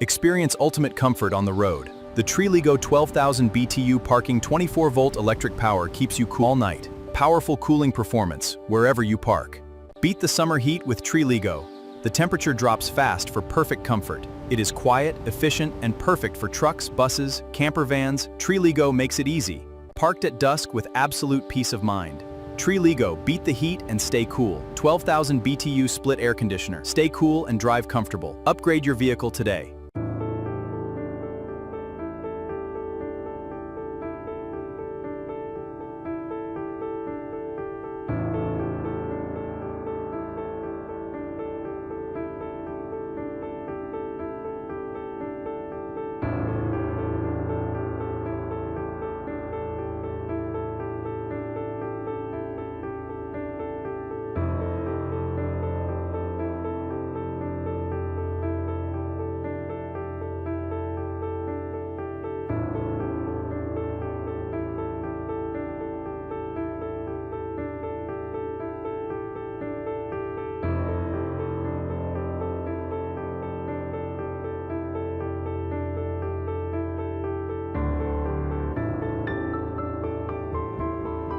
Experience ultimate comfort on the road. The Treeligo 12000 BTU parking 24-volt electric power keeps you cool all night. Powerful cooling performance, wherever you park. Beat the summer heat with Treeligo. The temperature drops fast for perfect comfort. It is quiet, efficient, and perfect for trucks, buses, campervans. Treeligo makes it easy. Parked at dusk with absolute peace of mind. Treeligo, beat the heat and stay cool. 12,000 BTU split air conditioner. Stay cool and drive comfortable. Upgrade your vehicle today.